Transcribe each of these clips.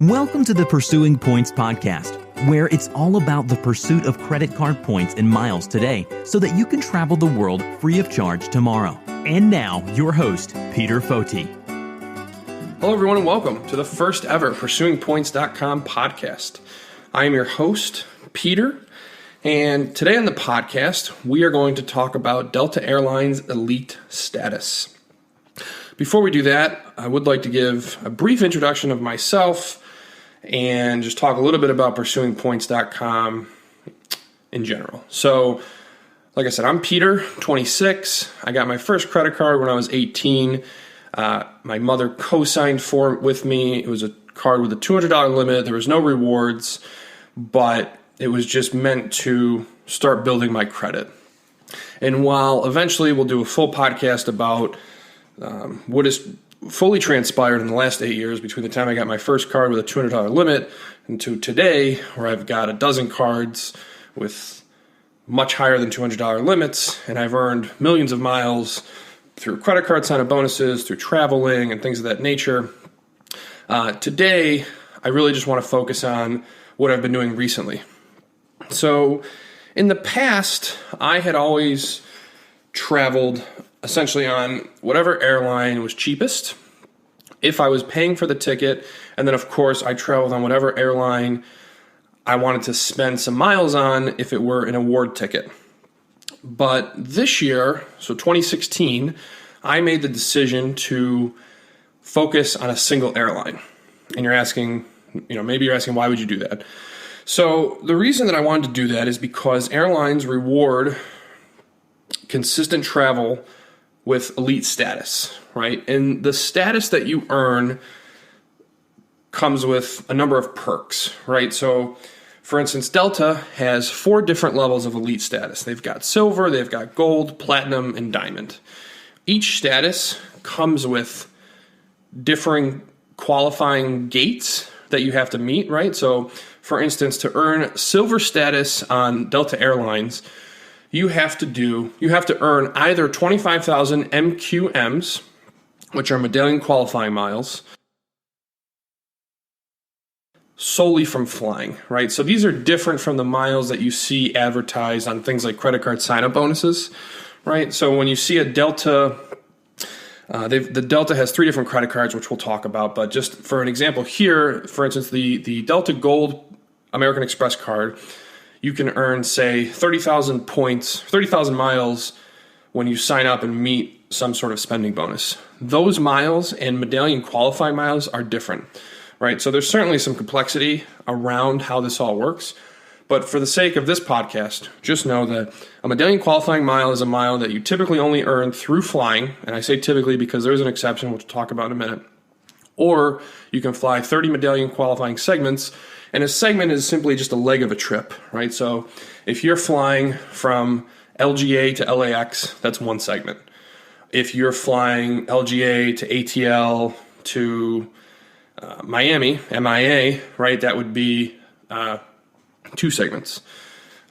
Welcome to the Pursuing Points podcast, where it's all about the pursuit of credit card points and miles today so that you can travel the world free of charge tomorrow. And now, your host, Peter Foti. Hello, everyone, and welcome to the first ever PursuingPoints.com podcast. I am your host, Peter, and today on the podcast, we are going to talk about Delta Airlines Elite status. Before we do that, I would like to give a brief introduction of myself and just talk a little bit about PursuingPoints.com in general. So, like I said, I'm Peter, 26. I got my first credit card when I was 18. My mother co-signed for it with me. It was a card with a $200 limit. There was no rewards, but it was just meant to start building my credit. And while eventually we'll do a full podcast about what has fully transpired in the last 8 years between the time I got my first card with a $200 limit and to today, where I've got a dozen cards with much higher than $200 limits, and I've earned millions of miles through credit card sign-up bonuses, through traveling, and things of that nature. Today, I really just want to focus on what I've been doing recently. So, in the past, I had always traveled essentially on whatever airline was cheapest, if I was paying for the ticket, and then of course I traveled on whatever airline I wanted to spend some miles on if it were an award ticket. But this year, so 2016, I made the decision to focus on a single airline. And you're asking, maybe you're asking, why would you do that? So the reason that I wanted to do that is because airlines reward consistent travel with elite status, right? And the status that you earn comes with a number of perks, right? So, for instance, Delta has 4 different levels of elite status. They've got silver, they've got gold, platinum, and diamond. Each status comes with differing qualifying gates that you have to meet, right? So, for instance, to earn silver status on Delta Airlines, you have to earn either 25,000 MQMs, which are medallion qualifying miles, solely from flying, right? So these are different from the miles that you see advertised on things like credit card sign-up bonuses, right? So when you see a Delta, the Delta has 3 different credit cards, which we'll talk about, but just for an example here, for instance, the Delta Gold American Express card, you can earn, say, 30,000 points, 30,000 miles when you sign up and meet some sort of spending bonus. Those miles and medallion qualifying miles are different, right? So there's certainly some complexity around how this all works. But for the sake of this podcast, just know that a medallion qualifying mile is a mile that you typically only earn through flying. And I say typically because there's an exception, which we'll talk about in a minute. Or you can fly 30 medallion qualifying segments. And a segment is simply just a leg of a trip, right? So if you're flying from LGA to LAX, that's one segment. If you're flying LGA to ATL to Miami, MIA, right, that would be 2 segments.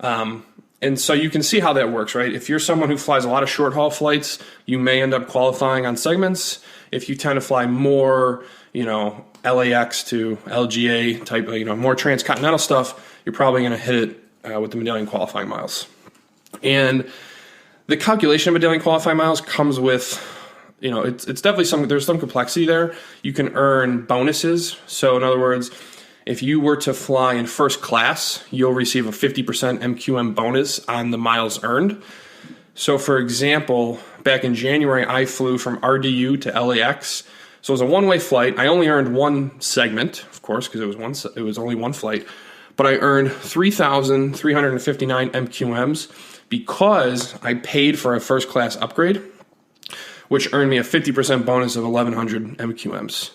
And so you can see how that works, right? If you're someone who flies a lot of short-haul flights, you may end up qualifying on segments. If you tend to fly more, LAX to LGA type, more transcontinental stuff, you're probably going to hit it with the medallion qualifying miles. And the calculation of medallion qualifying miles comes with, it's definitely there's some complexity there. You can earn bonuses. So in other words, if you were to fly in first class, you'll receive a 50% MQM bonus on the miles earned. So for example, back in January, I flew from RDU to LAX. So it was a one-way flight. I only earned one segment, of course, because it was only one flight. But I earned 3,359 MQMs because I paid for a first-class upgrade, which earned me a 50% bonus of 1,100 MQMs.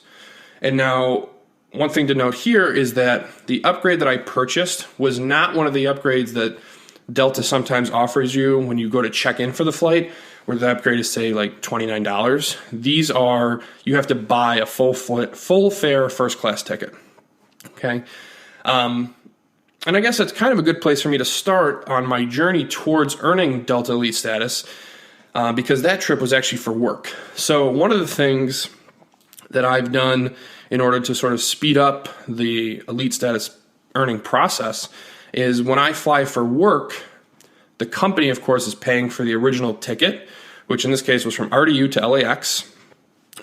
And now, one thing to note here is that the upgrade that I purchased was not one of the upgrades that Delta sometimes offers you when you go to check in for the flight, where the upgrade is, say, like $29. These are, you have to buy a full fare first class ticket. Okay. And I guess that's kind of a good place for me to start on my journey towards earning Delta Elite status, because that trip was actually for work. So one of the things that I've done in order to sort of speed up the elite status earning process is when I fly for work, the company, of course, is paying for the original ticket, which in this case was from RDU to LAX,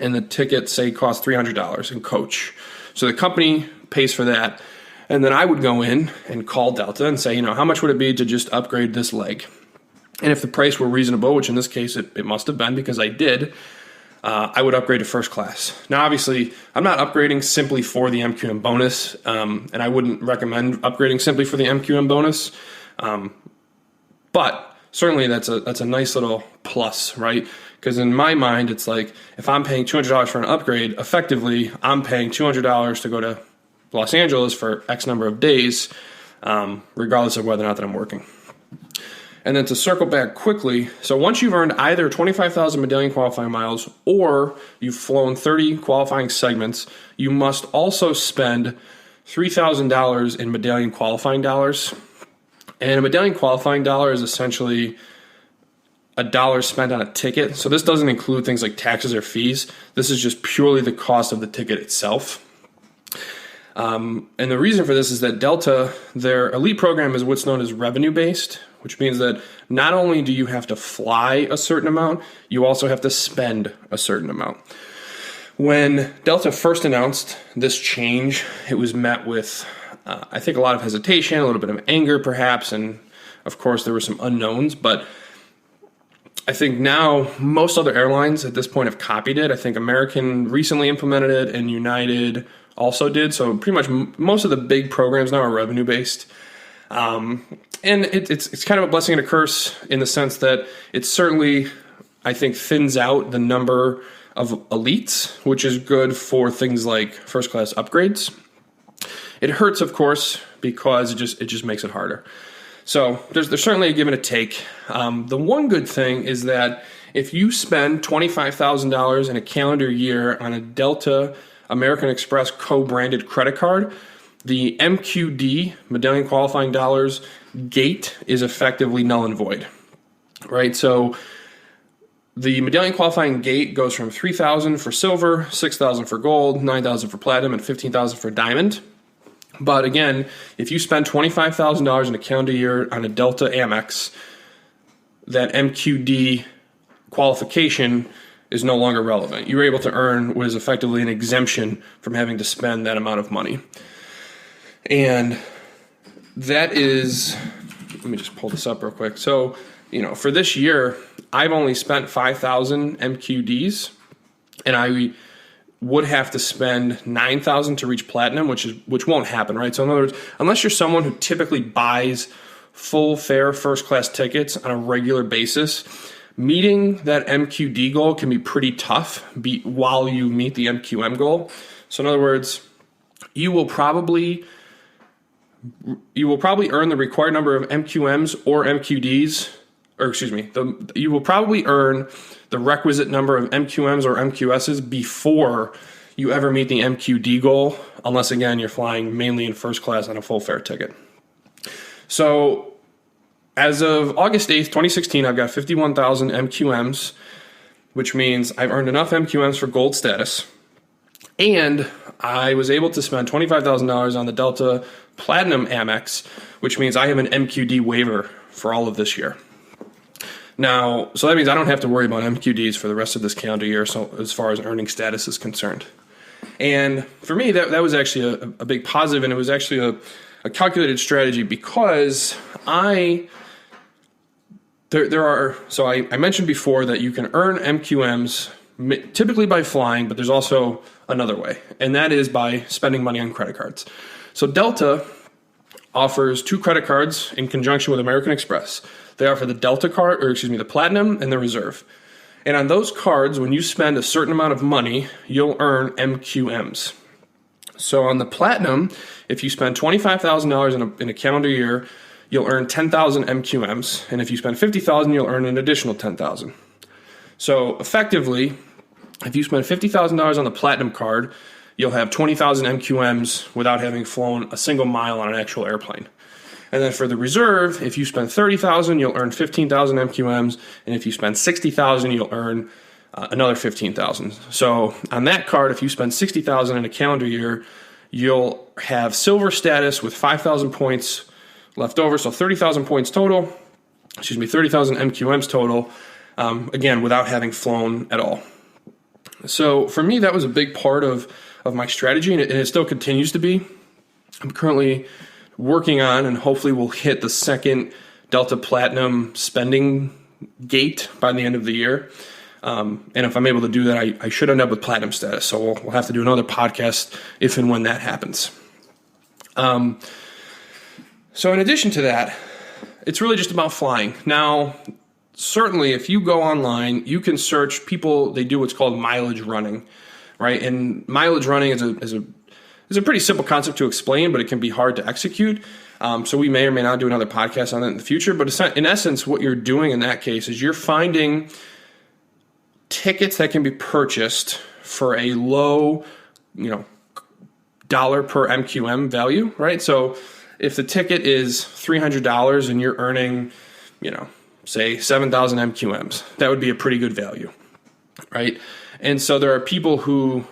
and the ticket, say, cost $300 in coach. So the company pays for that, and then I would go in and call Delta and say, how much would it be to just upgrade this leg? And if the price were reasonable, which in this case it must have been because I did, I would upgrade to first class. Now, obviously, I'm not upgrading simply for the MQM bonus, and I wouldn't recommend upgrading simply for the MQM bonus. But certainly that's a nice little plus, right? Because in my mind, it's like if I'm paying $200 for an upgrade, effectively I'm paying $200 to go to Los Angeles for X number of days, regardless of whether or not that I'm working. And then to circle back quickly, so once you've earned either 25,000 medallion qualifying miles or you've flown 30 qualifying segments, you must also spend $3,000 in medallion qualifying dollars. And a medallion qualifying dollar is essentially $1 spent on a ticket. So this doesn't include things like taxes or fees. This is just purely the cost of the ticket itself. And the reason for this is that Delta, their elite program is what's known as revenue-based, which means that not only do you have to fly a certain amount, you also have to spend a certain amount. When Delta first announced this change, it was met with, I think, a lot of hesitation, a little bit of anger perhaps, and of course there were some unknowns, but I think now most other airlines at this point have copied it. I think American recently implemented it, and United also did. So pretty much most of the big programs now are revenue-based. And it's kind of a blessing and a curse in the sense that it certainly, I think, thins out the number of elites, which is good for things like first class upgrades. It hurts, of course, because it just makes it harder. So there's certainly a give and a take. The one good thing is that if you spend $25,000 in a calendar year on a Delta American Express co-branded credit card, the MQD, medallion qualifying dollars, gate is effectively null and void, right? So the medallion qualifying gate goes from $3,000 for silver, $6,000 for gold, $9,000 for platinum, and $15,000 for diamond. But again, if you spend $25,000 in a calendar year on a Delta Amex, that MQD qualification is no longer relevant. You're able to earn what is effectively an exemption from having to spend that amount of money. And that is, let me just pull this up real quick. So, for this year, I've only spent 5,000 MQDs, and I would have to spend 9,000 to reach platinum, which won't happen, right? So in other words, unless you're someone who typically buys full fare first class tickets on a regular basis, meeting that MQD goal can be pretty tough while you meet the MQM goal. So in other words, you will probably earn the required number of MQMs or MQDs, you will probably earn the requisite number of MQMs or MQSs before you ever meet the MQD goal, unless, again, you're flying mainly in first class on a full fare ticket. So as of August 8th, 2016, I've got 51,000 MQMs, which means I've earned enough MQMs for gold status, and I was able to spend $25,000 on the Delta Platinum Amex, which means I have an MQD waiver for all of this year. Now, so that means I don't have to worry about MQDs for the rest of this calendar year, so as far as earning status is concerned. And for me, that was actually a big positive, and it was actually a calculated strategy because I mentioned before that you can earn MQMs typically by flying, but there's also another way, and that is by spending money on credit cards. So Delta offers 2 credit cards in conjunction with American Express. They offer the the Platinum and the Reserve. And on those cards, when you spend a certain amount of money, you'll earn MQMs. So on the Platinum, if you spend $25,000 in a calendar year, you'll earn 10,000 MQMs. And if you spend $50,000, you'll earn an additional 10,000. So effectively, if you spend $50,000 on the Platinum card, you'll have 20,000 MQMs without having flown a single mile on an actual airplane. And then for the Reserve, if you spend $30,000, you'll earn 15,000 MQMs, and if you spend $60,000, you'll earn another $15,000. So on that card, if you spend $60,000 in a calendar year, you'll have silver status with 5,000 points left over. So 30,000 points total, 30,000 MQMs total, again, without having flown at all. So for me, that was a big part of my strategy, and it still continues to be. I'm currently working on, and hopefully we'll hit the second Delta Platinum spending gate by the end of the year. And if I'm able to do that, I should end up with Platinum status. So we'll have to do another podcast if and when that happens. So in addition to that, it's really just about flying. Now, certainly if you go online, you can search people, they do what's called mileage running, right? And mileage running is a pretty simple concept to explain, but it can be hard to execute. So we may or may not do another podcast on that in the future. But in essence, what you're doing in that case is you're finding tickets that can be purchased for a low, dollar per MQM value, right? So if the ticket is $300 and you're earning, say 7,000 MQMs, that would be a pretty good value, right? And so there are people who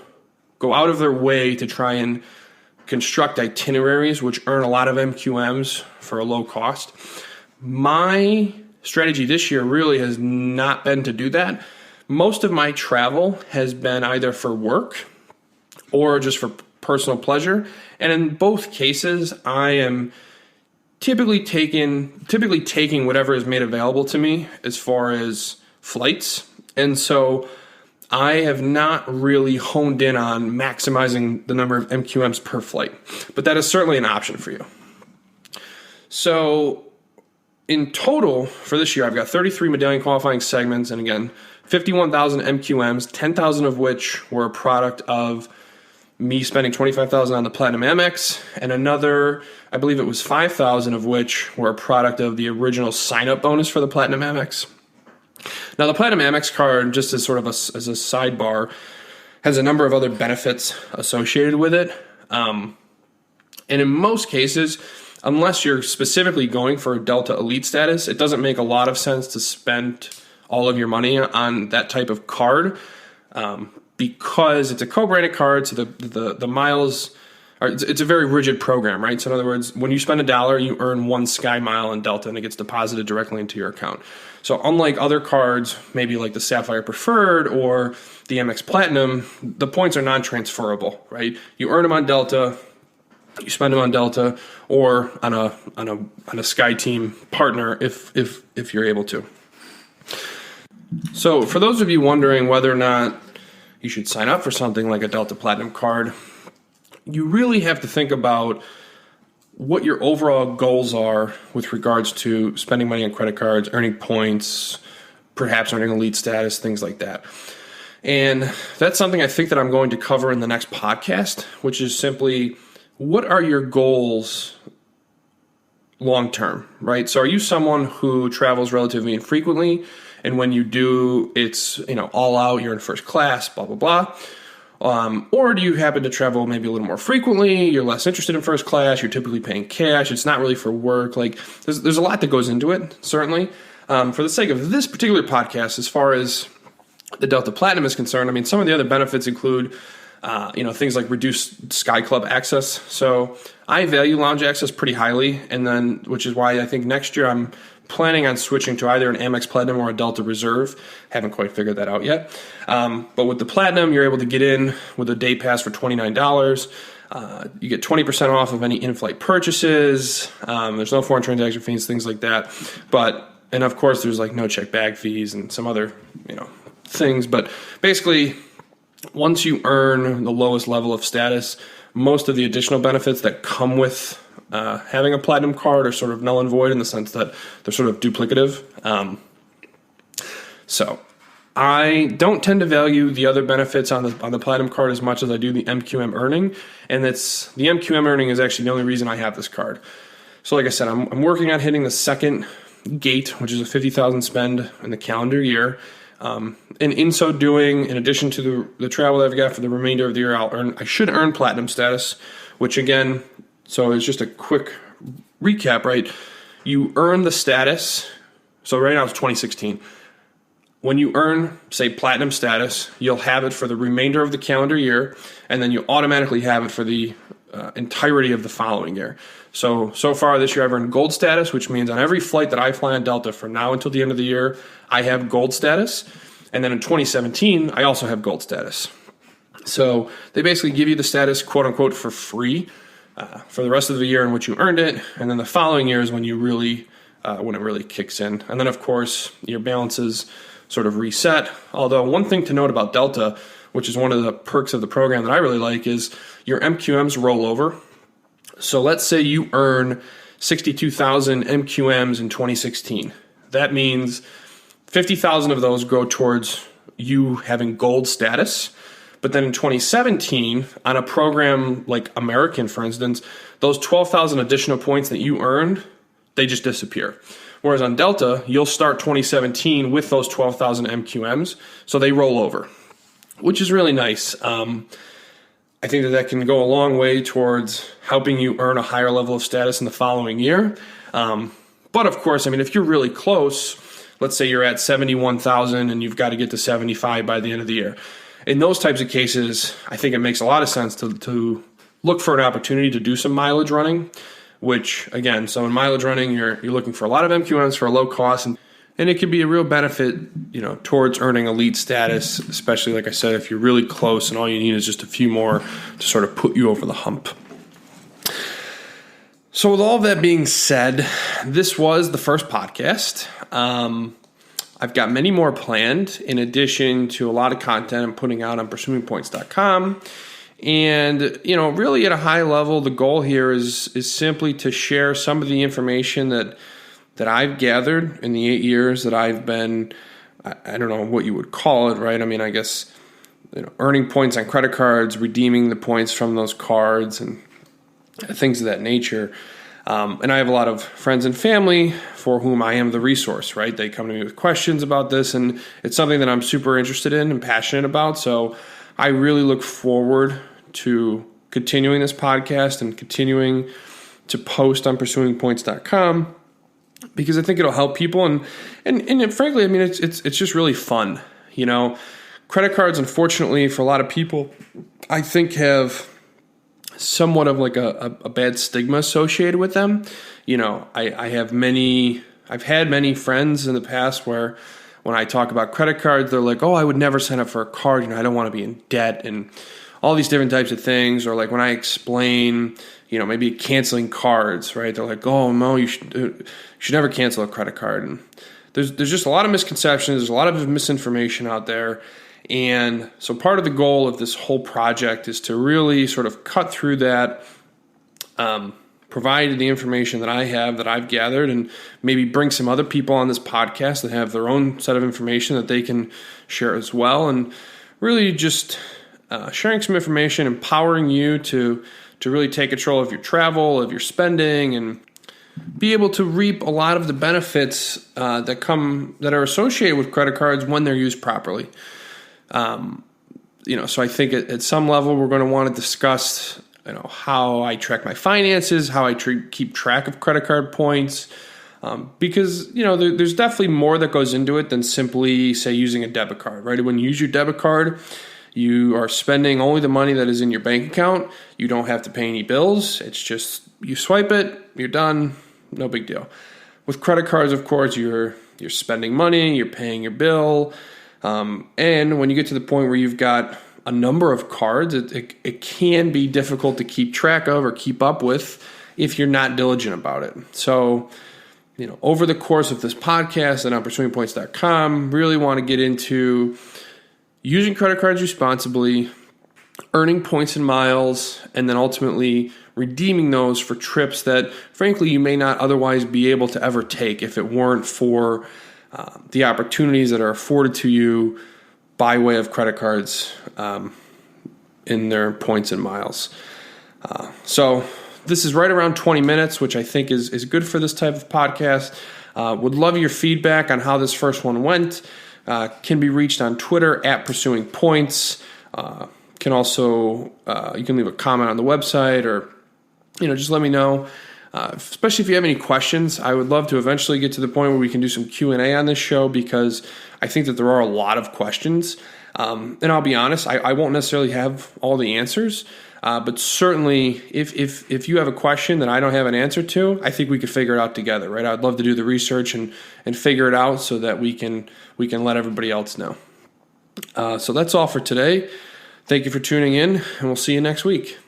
go out of their way to try and construct itineraries which earn a lot of MQMs for a low cost. My strategy this year really has not been to do that. Most of my travel has been either for work or just for personal pleasure. And in both cases, I am typically taking whatever is made available to me as far as flights. And so I have not really honed in on maximizing the number of MQMs per flight, but that is certainly an option for you. So in total for this year, I've got 33 medallion qualifying segments, and again, 51,000 MQMs, 10,000 of which were a product of me spending 25,000 on the Platinum Amex, and another, I believe it was 5,000 of which were a product of the original sign-up bonus for the Platinum Amex. Now, the Platinum Amex card, just as sort of as a sidebar, has a number of other benefits associated with it. And in most cases, unless you're specifically going for a Delta Elite status, it doesn't make a lot of sense to spend all of your money on that type of card because it's a co-branded card, so the miles are, it's a very rigid program, right? So in other words, when you spend $1, you earn 1 Sky Mile in Delta, and it gets deposited directly into your account. So unlike other cards, maybe like the Sapphire Preferred or the Amex Platinum, the points are non-transferable, right? You earn them on Delta, you spend them on Delta, or on a Sky Team partner if you're able to. So for those of you wondering whether or not you should sign up for something like a Delta Platinum card, you really have to think about what your overall goals are with regards to spending money on credit cards, earning points, perhaps earning elite status, things like that. And that's something I think that I'm going to cover in the next podcast, which is simply, what are your goals long term, right? So are you someone who travels relatively infrequently, and when you do, it's all out, you're in first class, blah, blah, blah? Or do you happen to travel maybe a little more frequently, you're less interested in first class, you're typically paying cash, it's not really for work? Like there's a lot that goes into it, certainly. For the sake of this particular podcast, as far as the Delta Platinum is concerned, I mean, some of the other benefits include things like reduced Sky Club access. So I value lounge access pretty highly, and then which is why I think next year I'm planning on switching to either an Amex Platinum or a Delta Reserve. Haven't quite figured that out yet. But with the Platinum, you're able to get in with a day pass for $29. You get 20% off of any in-flight purchases. There's no foreign transaction fees, things like that. And of course, there's like no check bag fees and some other things. But basically, once you earn the lowest level of status, most of the additional benefits that come with having a Platinum card are sort of null and void in the sense that they're sort of duplicative. So I don't tend to value the other benefits on the Platinum card as much as I do the MQM earning, and the MQM earning is actually the only reason I have this card. So like I said, I'm working on hitting the second gate, which is a 50,000 spend in the calendar year. And in so doing, in addition to the travel that I've got for the remainder of the year, I should earn Platinum status, which again, so it's just a quick recap, right? You earn the status. So right now it's 2016. when you earn, say, platinum status, you'll have it for the remainder of the calendar year, and then you automatically have it for the entirety of the following year. So far this year I've earned gold status, which means on every flight that I fly on Delta from now until the end of the year, I have gold status. And then in 2017, I also have gold status. So they basically give you the status, quote unquote, for free for the rest of the year in which you earned it. And then the following year is when you really, when it really kicks in. And then of course your balances sort of reset. Although one thing to note about Delta, which is one of the perks of the program that I really like, is your MQMs roll over. So let's say you earn 62,000 MQMs in 2016. That means 50,000 of those go towards you having gold status. But then in 2017, on a program like American, for instance, those 12,000 additional points that you earned, they just disappear. Whereas on Delta, you'll start 2017 with those 12,000 MQMs, so they roll over, which is really nice. I think that can go a long way towards helping you earn a higher level of status in the following year. But of course, I mean, if you're really close, let's say you're at 71,000 and you've got to get to 75 by the end of the year. In those types of cases, I think it makes a lot of sense to look for an opportunity to do some mileage running, which again, so in mileage running, you're looking for a lot of MQMs for a low cost, and it can be a real benefit, towards earning elite status, especially, like I said, if you're really close and all you need is just a few more to sort of put you over the hump. So with all that being said, this was the first podcast. I've got many more planned in addition to a lot of content I'm putting out on PursuingPoints.com. And, really at a high level, the goal here is simply to share some of the information that I've gathered in the 8 years that I've been, I don't know what you would call it, right? I mean, I guess, earning points on credit cards, redeeming the points from those cards, and things of that nature. And I have a lot of friends and family for whom I am the resource, right? They come to me with questions about this, and it's something that I'm super interested in and passionate about. So I really look forward to continuing this podcast and continuing to post on PursuingPoints.com because I think it'll help people. And frankly, I mean, it's just really fun. Credit cards, unfortunately, for a lot of people, I think have somewhat of like a bad stigma associated with them. I've had many friends in the past where when I talk about credit cards, they're like, oh, I would never sign up for a card. I don't want to be in debt and all these different types of things. Or like when I explain, maybe canceling cards, right? They're like, oh, no, you should never cancel a credit card. And there's just a lot of misconceptions. There's a lot of misinformation out there. And so part of the goal of this whole project is to really sort of cut through that, provide the information that I have, that I've gathered, and maybe bring some other people on this podcast that have their own set of information that they can share as well. And really just sharing some information, empowering you to really take control of your travel, of your spending, and be able to reap a lot of the benefits that are associated with credit cards when they're used properly. So I think at some level we're going to want to discuss, how I track my finances, how I keep track of credit card points, because, there's definitely more that goes into it than simply, say, using a debit card, right? When you use your debit card, you are spending only the money that is in your bank account. You don't have to pay any bills. It's just you swipe it, you're done, no big deal. With credit cards, of course, you're spending money, you're paying your bill. And when you get to the point where you've got a number of cards, it can be difficult to keep track of or keep up with if you're not diligent about it. So, over the course of this podcast and on PursuingPoints.com, really want to get into using credit cards responsibly, earning points and miles, and then ultimately redeeming those for trips that, frankly, you may not otherwise be able to ever take if it weren't for the opportunities that are afforded to you by way of credit cards in their points and miles. So this is right around 20 minutes, which I think is good for this type of podcast. Would love your feedback on how this first one went. Can be reached on Twitter at PursuingPoints. Can also, you can leave a comment on the website or, just let me know. especially if you have any questions. I would love to eventually get to the point where we can do some Q&A on this show, because I think that there are a lot of questions. And I'll be honest, I won't necessarily have all the answers. But certainly, if you have a question that I don't have an answer to, I think we could figure it out together, right? I'd love to do the research and figure it out so that we can let everybody else know. So that's all for today. Thank you for tuning in, and we'll see you next week.